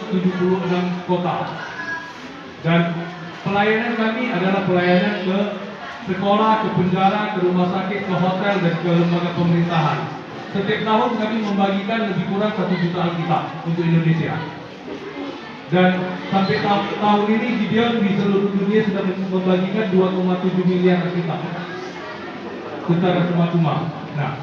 76 kota. Dan pelayanan kami adalah pelayanan ke sekolah, ke penjara, ke rumah sakit, ke hotel, dan ke lembaga pemerintahan. Setiap tahun kami membagikan lebih kurang 1 juta Alkitab untuk Indonesia. Dan sampai tahun ini Gideon di seluruh dunia sudah membagikan 2,7 miliar Alkitab secara cuma-cuma. Nah,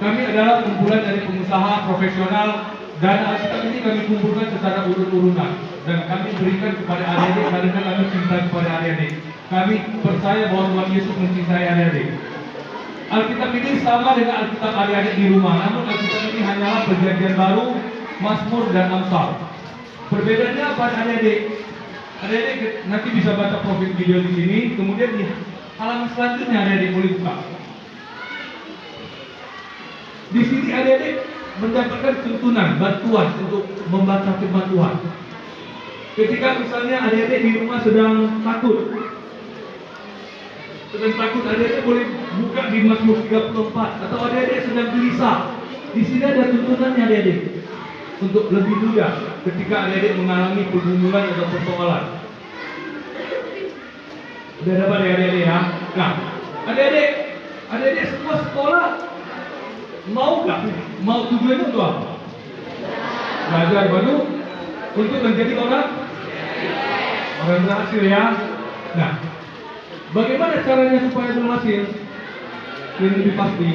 kami adalah kumpulan dari pengusaha profesional, dan Alkitab ini kami kumpulkan secara urut-urutan dan kami berikan kepada adik-adik karena kami cinta kepada adik-adik. Kami percaya bahwa Tuhan Yesus mencintai adik-adik. Alkitab ini sama dengan Alkitab adik-adik di rumah, namun Alkitab ini hanyalah Perjanjian Baru, Mazmur, dan Amsal. Perbedaannya apa adik-adik? Adik-adik nanti bisa baca profil video di sini, kemudian di halaman selanjutnya adik-adik boleh buka. Di sini adik-adik mendapatkan tuntunan, bantuan untuk membaca firman Tuhan. Ketika misalnya adik-adik di rumah sedang takut, adik-adik boleh buka di Mazmur 34, atau adik-adik sedang gelisah. Di sini ada tuntunannya adik-adik untuk lebih mudah ketika adik-adik mengalami pergumulan atau persoalan. Udah dapat adik-adik ya? Nah, adik-adik semua sekolah mau nggak? Mau tujuannya untuk apa? Belajar baru untuk menjadi orang berhasil ya. Nah, bagaimana caranya supaya berhasil? Yang lebih pasti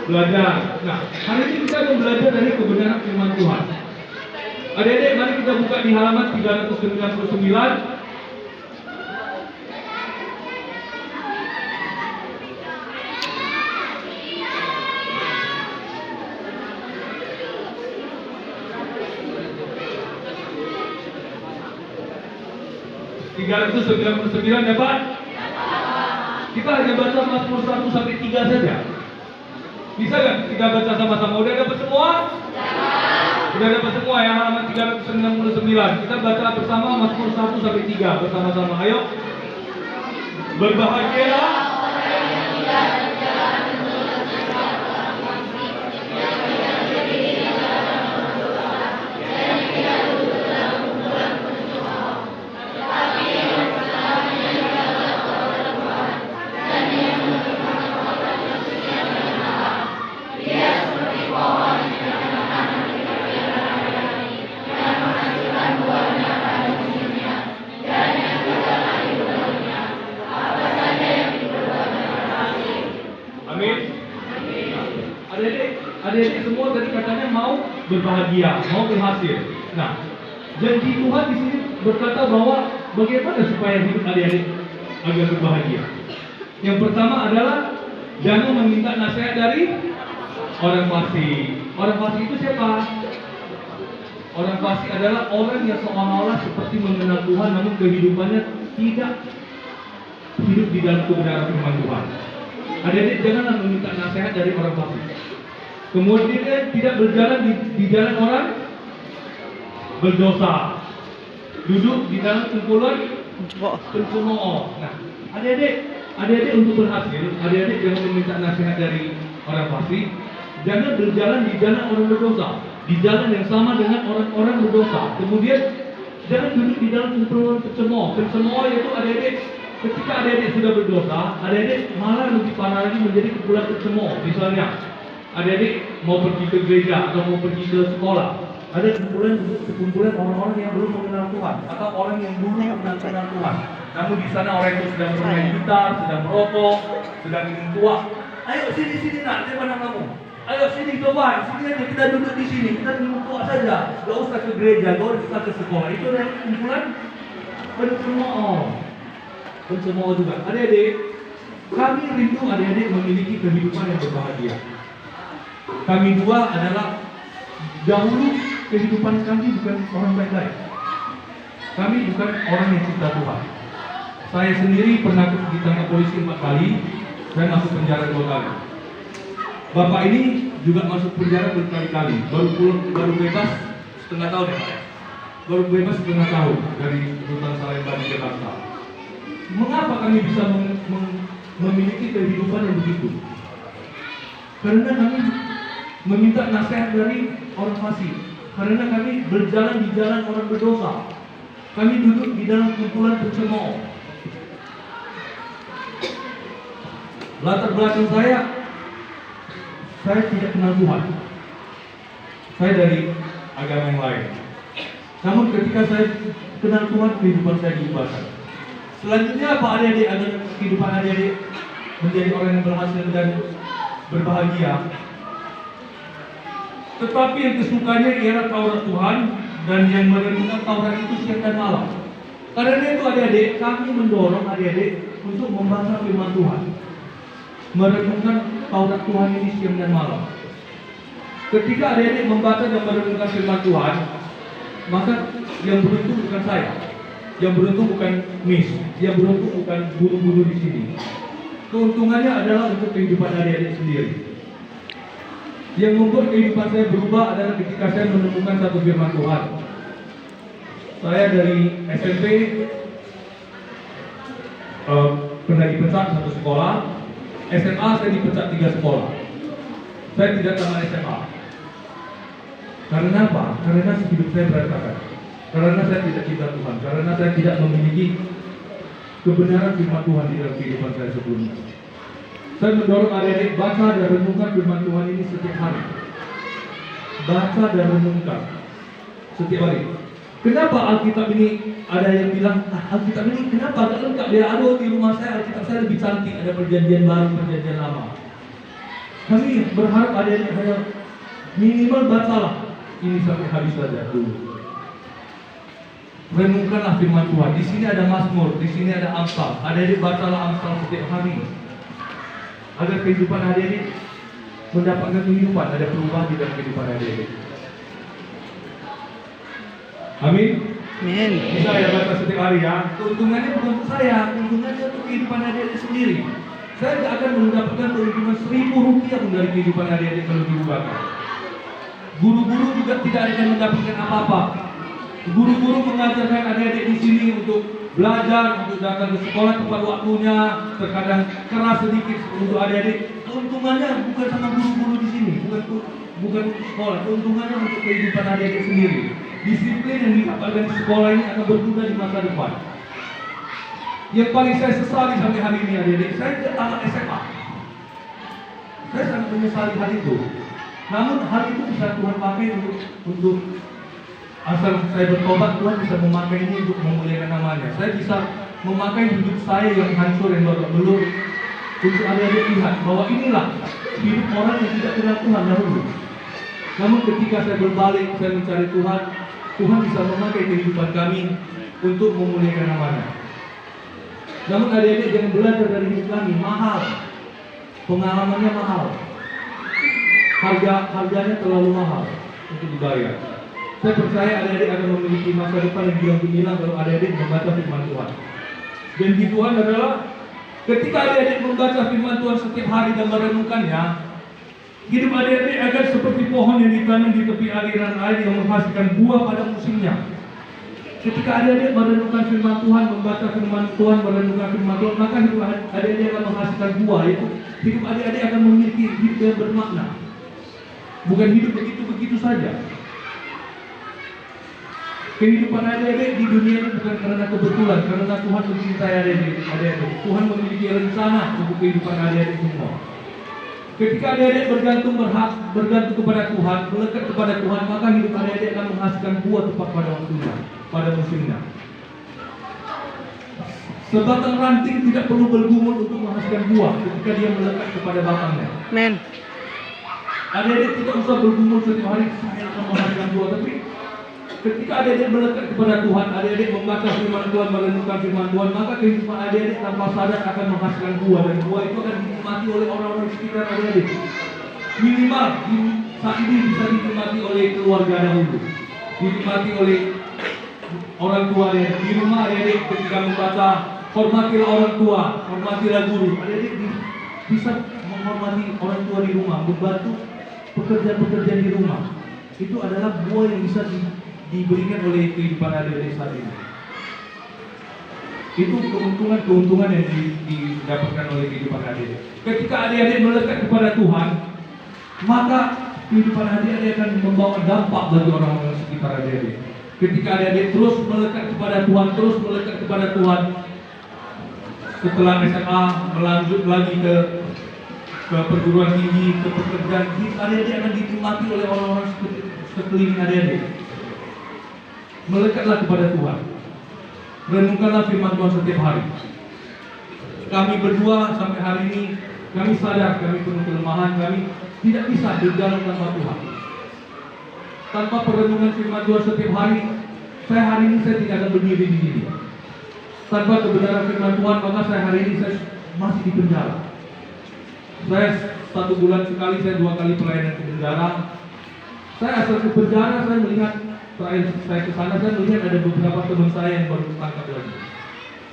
belajar. Nah, hari ini kita akan belajar dari kebenaran firman Tuhan. Adik-adik, mari kita buka di halaman 399. Dapat? Kita hanya baca Mazmur 1 sampai 3 saja. Bisa kan kita baca sama-sama? Udah dapat semua? Udah dapat semua ya, halaman 399. Kita baca bersama Mazmur 1 sampai 3 bersama-sama. Ayo. Berbahagialah orang yang tidak berjalan menurut segala konsekuensi, yang tidak berdiri dalam berdoa, dan tidak duduk dalam kumpulan pencemooh, tetapi yang bersamanya adalah kepada Tuhan, dan yang menerima kepada manusia dan Allah. Dia seperti pohon yang ditanam di tepian air, yang menghasilkan buahnya pada musimnya, dan yang tidak layu daunnya. Apa saja yang diperbuat berhasil. Amin. Adik-adik semua tadi katanya mau berbahagia, mau berhasil. Nah, janji Tuhan di sini berkata bahwa bagaimana supaya hidup adik-adik agar berbahagia. Yang pertama adalah jangan meminta nasihat dari orang fasik. Orang fasik itu siapa? Orang fasik adalah orang yang seolah-olah seperti mengenal Tuhan, namun kehidupannya tidak hidup di dalam kebenaran firman Tuhan. Adik-adik janganlah meminta nasihat dari orang fasik. Kemudian tidak berjalan di jalan orang berdosa. Duduk di dalam kumpulan pencemooh. Nah, adik-adik untuk berhasil, adik-adik jangan meminta nasihat dari orang fasik. Jangan berjalan di jalan orang berdosa, di jalan yang sama dengan orang-orang berdosa. Kemudian jangan duduk di dalam kumpulan pencemooh. Pencemooh itu adik-adik, ketika adik-adik sudah berdosa, adik-adik malah lebih parah lagi menjadi kumpulan pencemooh. Misalnya, adik-adik mau pergi ke gereja atau mau pergi ke sekolah, ada kumpulan orang-orang yang belum mengenal Tuhan atau orang yang belum mengenal Tuhan. Namun di sana orang itu sedang bermain gitar, sedang merokok, sedang minum tuak. Ayo sini nak, di mana kamu? Ayo sini coba, sini aja kita duduk di sini, kita minum tuak saja. Gak usah ke gereja, gak usah ke sekolah. Itu adalah kumpulan pencemooh juga. Adik-adik, kami rindu adik-adik memiliki kehidupan yang berbahagia. Kami dua adalah dahulu kehidupan kami bukan orang baik-baik. Kami bukan orang yang cinta Tuhan. Saya sendiri pernah ditangkap polisi 4 kali dan masuk penjara 2 kali. Bapak ini juga masuk penjara berkali-kali. Baru bebas setengah tahun ya Pak. Baru bebas setengah tahun dari rutan Salemba di Jakarta. Mengapa kami bisa memiliki kehidupan yang begitu? Karena kami meminta nasihat dari orang fasik. Karena kami berjalan di jalan orang berdosa. Kami duduk di dalam kumpulan pencemooh. Latar belakang saya tidak kenal Tuhan. Saya dari agama yang lain. Namun ketika saya kenal Tuhan, kehidupan saya diubahkan. Selanjutnya apa adik-adik agar kehidupan adik-adik menjadi orang yang berhasil dan berbahagia? Tetapi yang kesukanya ialah Taurat Tuhan dan yang merenungkan Taurat itu siang dan malam. Karena itu adik-adik, kami mendorong adik-adik untuk membaca firman Tuhan, merenungkan Taurat Tuhan ini siang dan malam. Ketika adik-adik membaca dan merenungkan firman Tuhan, maka yang beruntung bukan saya, yang beruntung bukan Miss, yang beruntung bukan guru-guru di sini. Keuntungannya adalah untuk kehidupan adik-adik sendiri. Yang membuat kehidupan saya berubah adalah ketika saya menemukan satu firman Tuhan. Saya dari SMP pernah dipecat satu sekolah, SMA saya dipecat 3 sekolah. Saya tidak tamat SMA. Karena apa? Karena hidup saya berantakan. Karena saya tidak cinta Tuhan. Karena saya tidak memiliki kebenaran firman Tuhan di dalam kehidupan saya sebelumnya. Saya mendorong adik-adik baca dan renungkan firman Tuhan ini setiap hari. Baca dan renungkan setiap hari. Kenapa Alkitab ini ada yang bilang Alkitab ini kenapa tak lengkap? Dia aduh di rumah saya Alkitab saya lebih cantik, ada perjanjian baru, perjanjian lama. Kami berharap adik-adik hanya minimal bacalah ini sampai habis saja dulu. Renungkanlah firman Tuhan. Di sini ada Mazmur, di sini ada Amsal. Adik-adik bacalah Amsal setiap hari. Agar kehidupan adik-adik mendapatkan kehidupan, ada perubahan di dalam kehidupan adik-adik. Amin. Amin. Bisa ya baca setiap hari ya. Keuntungannya bukan untuk saya, keuntungannya untuk kehidupan adik-adik sendiri. Saya tidak akan mendapatkan keuntungan Rp1.000 pun dari kehidupan adik-adik kalau diubahkan. Guru-guru juga tidak akan mendapatkan apa-apa. Guru-guru mengajarkan adik-adik di sini untuk belajar, untuk datang ke sekolah tepat waktunya, terkadang keras sedikit untuk adik-adik. Keuntungannya bukan sama guru-guru di sini, bukan sekolah. Keuntungannya untuk kehidupan adik-adik sendiri. Disiplin yang didapatkan di sekolah ini akan berguna di masa depan. Yang paling saya sesali sampai hari ini adik-adik, saya tidak tamat SMA. Saya sangat menyesali hal itu. Namun hal itu bisa Tuhan pakai untuk asal saya bertobat, Tuhan bisa memakai ini untuk memuliakan namanya. Saya bisa memakai hidup saya yang hancur, yang babak belur, untuk adik-adik lihat bahwa inilah hidup orang yang tidak kenal Tuhan dahulu. Namun ketika saya berbalik, saya mencari Tuhan, Tuhan bisa memakai kehidupan kami untuk memuliakan namanya. Namun adik-adik jangan belajar dari hidup kami, mahal. Pengalamannya mahal. Harganya terlalu mahal untuk dibayar. Saya percaya adik-adik akan memiliki masa depan yang gemilang kalau adik-adik membaca firman Tuhan. Janji Tuhan adalah ketika adik-adik membaca firman Tuhan setiap hari dan merenungkannya, hidup adik-adik akan seperti pohon yang ditanam di tepi aliran air yang menghasilkan buah pada musimnya. Ketika adik-adik merenungkan firman Tuhan, membaca firman Tuhan, merenungkan firman Tuhan, maka hidup adik-adik akan menghasilkan buah. Yaitu hidup adik-adik akan memiliki hidup yang bermakna. Bukan hidup begitu-begitu saja. Kehidupan adik-adik di dunia ini bukan karena kebetulan, karena Tuhan mencintai adik-adik. Tuhan memiliki rencana untuk kehidupan adik-adik semua. Ketika adik-adik bergantung kepada Tuhan, melekat kepada Tuhan, maka hidup adik-adik akan menghasilkan buah tepat pada waktunya, pada musimnya. Sebatang ranting tidak perlu bergumul untuk menghasilkan buah ketika dia melekat kepada batangnya. Amen. Adik-adik tidak usah bergumul setiap hari saya akan menghasilkan buah, tapi ketika adik-adik melekat kepada Tuhan, adik-adik membaca firman Tuhan, merenungkan firman Tuhan, maka kehidupan adik-adik tanpa sadar akan menghasilkan buah, dan buah itu akan dinikmati oleh orang-orang di sekitar adik-adik. Minimal saat ini bisa dinikmati oleh keluarga dahulu, dinikmati oleh orang tua adik-adik. Di rumah adik-adik ketika membaca, hormatilah orang tua, hormatilah guru. Adik-adik bisa menghormati orang tua di rumah, membantu pekerjaan-pekerjaan di rumah. Itu adalah buah yang bisa diberikan oleh kehidupan adik-adik saat ini. Itu keuntungan yang didapatkan oleh kehidupan adik-adik. Ketika adik-adik melekat kepada Tuhan, maka kehidupan adik-adik akan membawa dampak bagi orang-orang sekitar adik-adik. Ketika adik-adik terus melekat kepada Tuhan, terus melekat kepada Tuhan, setelah SMA melanjut lagi ke perguruan tinggi, ke pekerjaan, adik-adik akan dinikmati oleh orang-orang sekeliling adik-adik. Melekatlah kepada Tuhan. Renungkanlah firman Tuhan setiap hari. Kami berdua sampai hari ini, kami sadar kami penuh kelemahan, kami tidak bisa berjalan tanpa Tuhan. Tanpa perenungan firman Tuhan setiap hari, hari ini saya tidak akan berdiri di sini. Tanpa kebenaran firman Tuhan, maka hari ini saya masih di penjara. Saya 1 bulan sekali, saya 2 kali pelayanan ke penjara. Saya asal ke penjara, saya melihat, terakhir saya ke sana, saya melihat ada beberapa teman saya yang baru tertangkap lagi.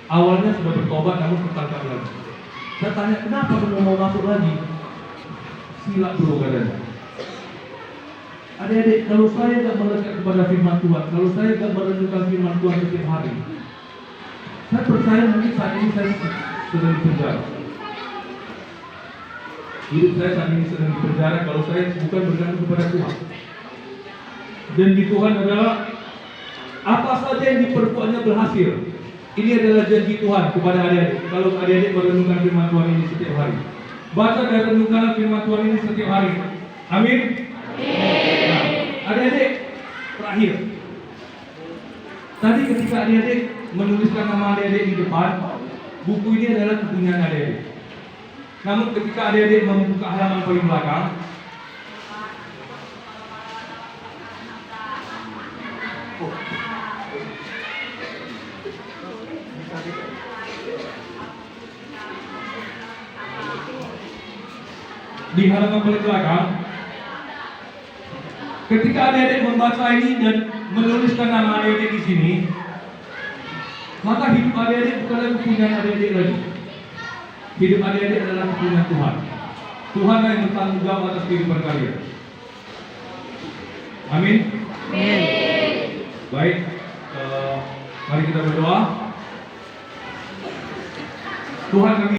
Awalnya sudah bertobat, namun tertangkap lagi. Saya tanya, kenapa kamu mau masuk lagi? Silap dulu katanya. Adik-adik, kalau saya tidak melekat kepada firman Tuhan, kalau saya tidak merenungkan firman Tuhan setiap hari, saya percaya mungkin saat ini saya sedang di penjara. Hidup saya saat ini sedang di penjara kalau saya bukan bergantung kepada Tuhan. Dan di Tuhan adalah apa saja yang diperbuatnya berhasil. Ini adalah janji Tuhan kepada adik-adik. Kalau adik-adik merenungkan firman Tuhan ini setiap hari, baca dan renungkan firman Tuhan ini setiap hari. Amin. Nah, adik-adik, terakhir. Tadi ketika adik-adik menuliskan nama adik-adik di depan, buku ini adalah kepunyaan adik-adik. Namun ketika adik-adik membuka halaman paling belakang, di halaman paling belakang, ketika adik-adik membaca ini dan menuliskan nama adik-adik di sini, maka hidup adik-adik bukanlah kepunyaan adik-adik lagi. Hidup adik-adik adalah kepunyaan Tuhan. Tuhan yang bertanggung jawab atas kehidupan kalian. Amin. Baik, mari kita berdoa. Tuhan, kami